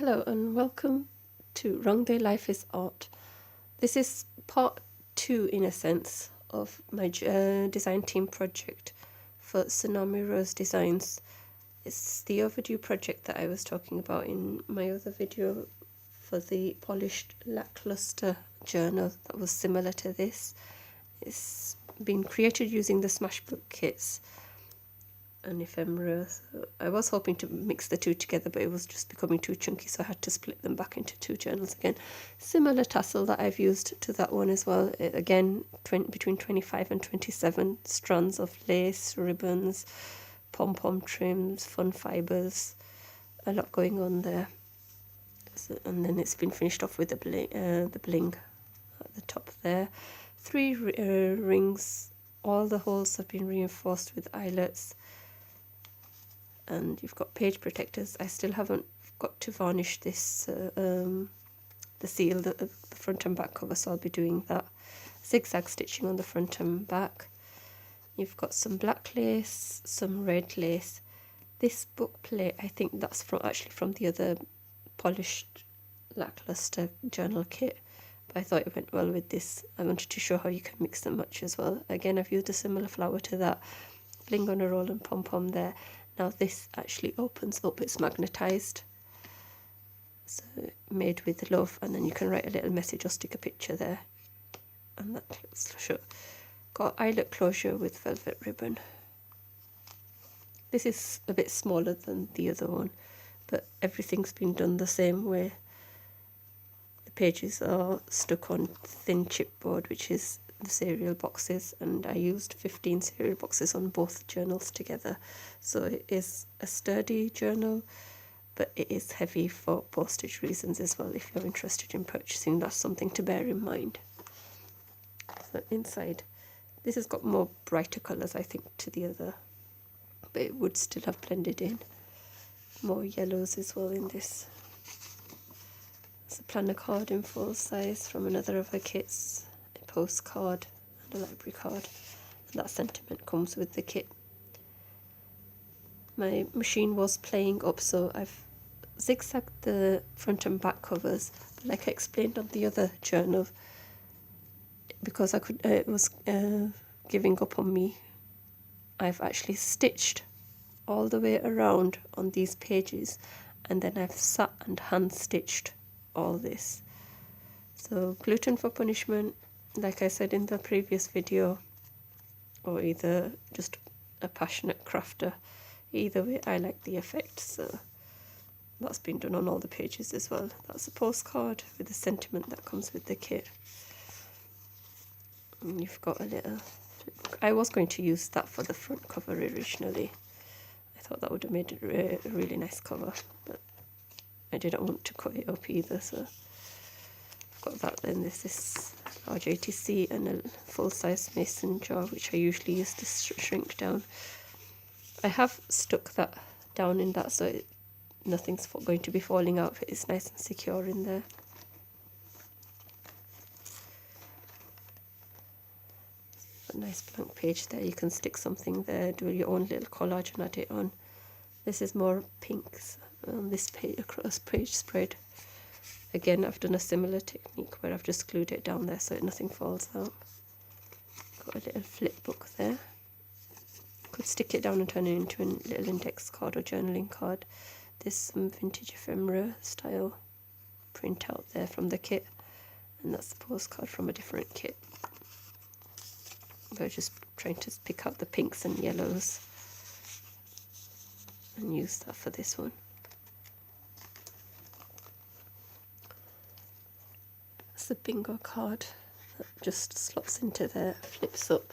Hello and welcome to Wrong Day Life is Art. This is part 2 in a sense of my design team project for Tsunami Rose Designs. It's the overdue project that I was talking about in my other video for the Polished Lackluster journal that was similar to this. It's been created using the Smashbook kits and Ephemera. So I was hoping to mix the two together, but it was just becoming too chunky, so I had to split them back into two journals again. Similar tassel that I've used to that one as well. Again, between 25 and 27 strands of lace, ribbons, pom-pom trims, fun fibres, a lot going on there. So, and then it's been finished off with the bling at the top there. 3 rings. All the holes have been reinforced with eyelets. And you've got page protectors. I still haven't got to varnish this, the seal, the front and back cover, so I'll be doing that. Zigzag stitching on the front and back. You've got some black lace, some red lace. This book plate, I think that's actually from the other Polished Lackluster journal kit, but I thought it went well with this. I wanted to show how you can mix and match as well. Again, I've used a similar flower to that. Bling on a roll and pom-pom there. Now this actually opens up, it's magnetised, so made with love, and then you can write a little message or stick a picture there, and that looks sure. Got eyelet closure with velvet ribbon. This is a bit smaller than the other one, but everything's been done the same way. The pages are stuck on thin chipboard, which is the cereal boxes, and I used 15 cereal boxes on both journals together, so it is a sturdy journal, but it is heavy for postage reasons as well. If you're interested in purchasing, that's something to bear in mind. So inside, this has got more brighter colours I think to the other, but it would still have blended in. More yellows as well in this. It's a planner card in full size from another of her kits, a postcard and a library card, and that sentiment comes with the kit. My machine was playing up, so I've zigzagged the front and back covers, but like I explained on the other journal, because it was giving up on me, I've actually stitched all the way around on these pages, and then I've sat and hand stitched all this. So gluten for punishment, like I said in the previous video, or either just a passionate crafter. Either way, I like the effect, so that's been done on all the pages as well. That's a postcard with the sentiment that comes with the kit. And you've got a little flipbook. I was going to use that for the front cover originally. I thought that would have made it a really nice cover, but I didn't want to cut it up either, so I've got that. Then there's this large ATC and a full-size mason jar, which I usually use to shrink down. I have stuck that down in that, so nothing's going to be falling out. It's nice and secure in there. A nice blank page there. You can stick something there, do your own little collage and add it on. This is more pinks on this page, across page spread. Again, I've done a similar technique where I've just glued it down there so nothing falls out. Got a little flip book there. Could stick it down and turn it into a little index card or journaling card. There's some vintage ephemera style printout there from the kit, and that's the postcard from a different kit. But just trying to pick out the pinks and yellows and use that for this one. That's the bingo card that just slots into there, flips up.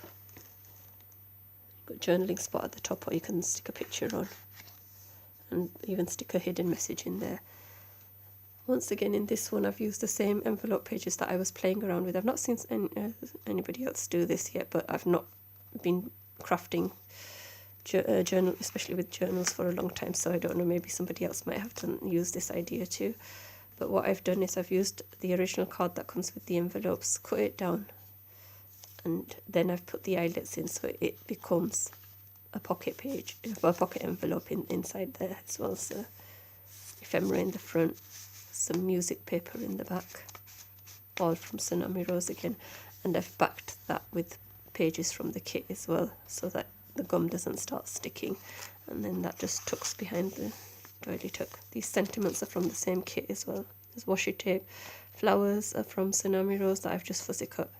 You've got a journaling spot at the top, or you can stick a picture on and even stick a hidden message in there. Once again, in this one I've used the same envelope pages that I was playing around with. I've not seen anybody else do this yet, but I've not been crafting journal, especially with journals, for a long time, so I don't know, maybe somebody else might have used this idea too. But what I've done is I've used the original card that comes with the envelopes, cut it down, and then I've put the eyelets in, so it becomes a pocket page, a pocket envelope inside there as well. So ephemera in the front, some music paper in the back, all from Tsunami Rose again, and I've backed that with pages from the kit as well, so that the gum doesn't start sticking, and then that just tucks behind the doily tuck. These sentiments are from the same kit as well. There's washi tape. Flowers are from Tsunami Rose that I've just fuzzy cut.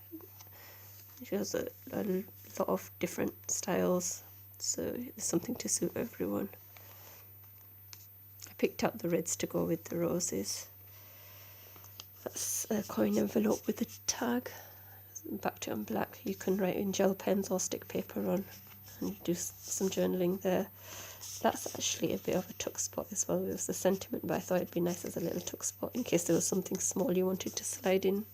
She has a lot of different styles, so there's something to suit everyone. I picked out the reds to go with the roses. That's a coin envelope with a tag. Backed it on black. You can write in gel pens or stick paper on and do some journaling there. That's actually a bit of a tuck spot as well. It was a sentiment, but I thought it'd be nice as a little tuck spot in case there was something small you wanted to slide in.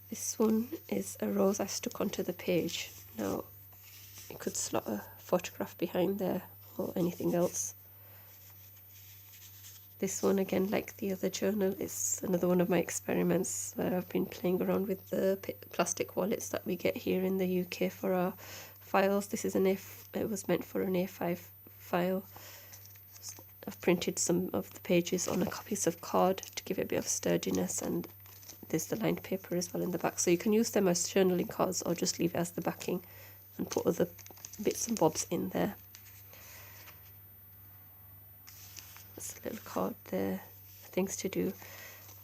This one is a rose I stuck onto the page. Now, you could slot a photograph behind there or anything else. This one, again, like the other journal, is another one of my experiments where I've been playing around with the plastic wallets that we get here in the UK for our files. This is it was meant for an A5 file. I've printed some of the pages on a piece of card to give it a bit of sturdiness, and there's the lined paper as well in the back. So you can use them as journaling cards or just leave it as the backing and put other bits and bobs in there. That's a little card there, things to do.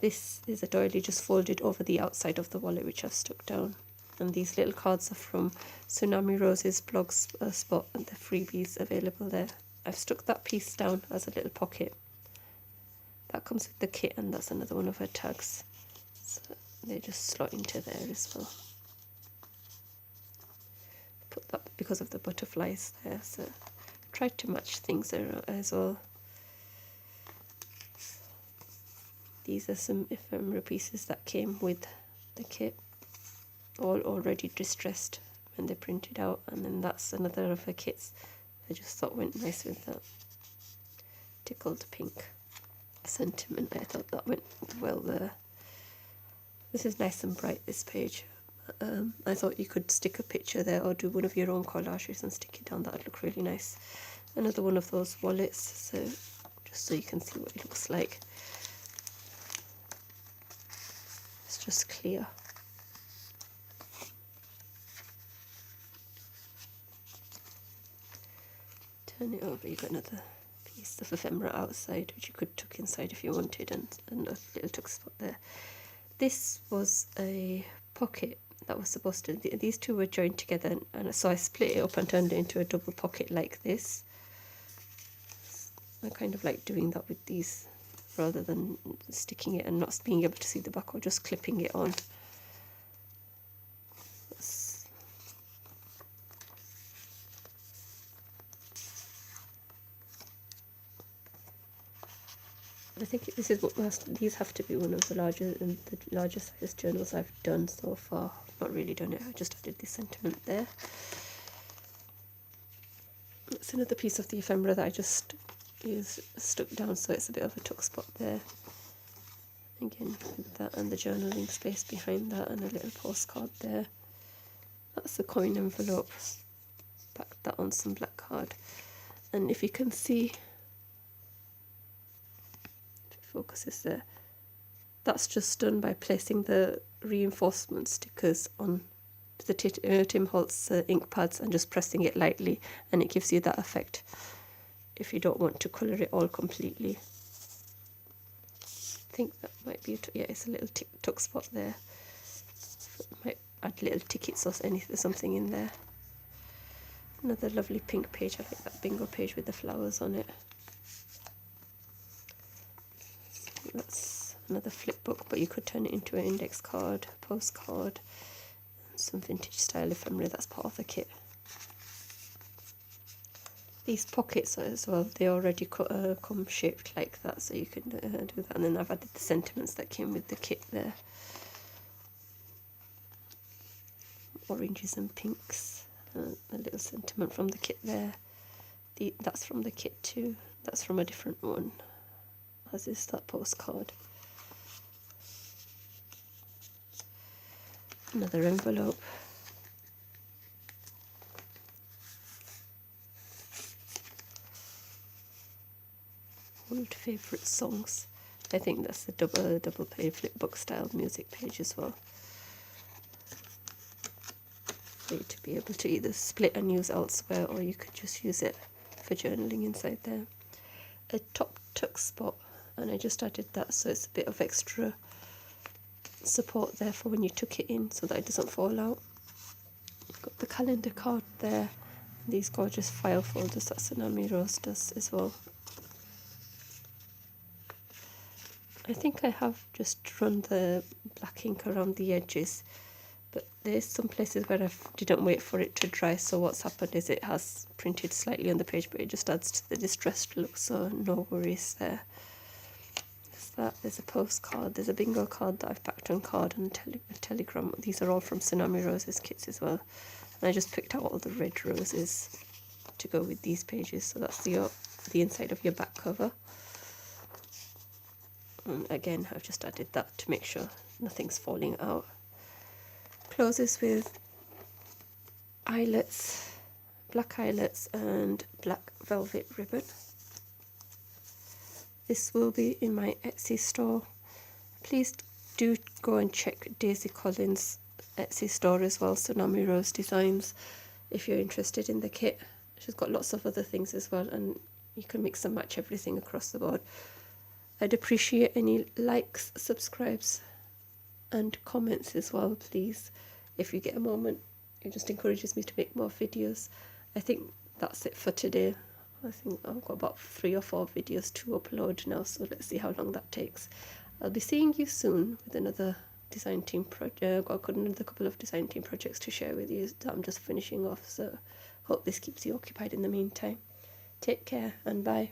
This is a doily just folded over the outside of the wallet, which I've stuck down. And these little cards are from Tsunami Rose's blog spot, and the freebies available there. I've stuck that piece down as a little pocket. That comes with the kit, and that's another one of her tags. So they just slot into there as well. Put that because of the butterflies there, so tried to match things there as well. These are some ephemera pieces that came with the kit, all already distressed when they printed out, and then that's another of her kits I just thought went nice with that tickled pink sentiment. I thought that went well there. This is nice and bright, this page. I thought you could stick a picture there or do one of your own collages and stick it down. That would look really nice. Another one of those wallets, so just so you can see what it looks like. It's just clear. Turn it over, you've got another piece of ephemera outside, which you could tuck inside if you wanted, and a little tuck spot there. This was a pocket that was supposed to, these two were joined together, and so I split it up and turned it into a double pocket like this. I kind of like doing that with these, rather than sticking it and not being able to see the back, or just clipping it on. I think this is what these have to be one of the larger size journals I've done so far. I've not really done it, I just added the sentiment there. It's another piece of the ephemera that I just stuck down, so it's a bit of a tuck spot there. Again, with that and the journaling space behind that, and a little postcard there. That's the coin envelope. Back that on some black card. And if you can see, focuses there, that's just done by placing the reinforcement stickers on the Tim Holtz ink pads and just pressing it lightly, and it gives you that effect if you don't want to colour it all completely. I think that might be it. Yeah, it's a little tuck spot there. Might add little tickets or something in there. Another lovely pink page. I like that bingo page with the flowers on it. That's another flip book, but you could turn it into an index card, postcard, and some vintage style ephemera. That's part of the kit. These pockets as well, they already come shaped like that, so you can do that. And then I've added the sentiments that came with the kit there. Oranges and pinks. A little sentiment from the kit there. That's from the kit too. That's from a different one. As is that postcard. Another envelope. old favourite songs. I think that's the double page flipbook style music page as well. For you to be able to either split and use elsewhere, or you could just use it for journaling inside there. A top tuck spot, and I just added that so it's a bit of extra support there for when you tuck it in so that it doesn't fall out. Got the calendar card there, and these gorgeous file folders that Tsunami Rose does as well. I think I have just run the black ink around the edges, but there's some places where I didn't wait for it to dry, so what's happened is it has printed slightly on the page, but it just adds to the distressed look, so no worries there. There's a postcard, there's a bingo card that I've packed on card, and a telegram. These are all from Tsunami Rose's kits as well. And I just picked out all the red roses to go with these pages, so that's the inside of your back cover. And again, I've just added that to make sure nothing's falling out. Closes with eyelets, black eyelets and black velvet ribbon. This will be in my Etsy store. Please do go and check Daisy Collins' Etsy store as well, Tsunami Rose Designs, if you're interested in the kit. She's got lots of other things as well, and you can mix and match everything across the board. I'd appreciate any likes, subscribes and comments as well, please, if you get a moment. It just encourages me to make more videos. I think that's it for today. I think I've got about 3 or 4 videos to upload now, so let's see how long that takes. I'll be seeing you soon with another design team project. I've got another couple of design team projects to share with you that I'm just finishing off, so hope this keeps you occupied in the meantime. Take care and bye.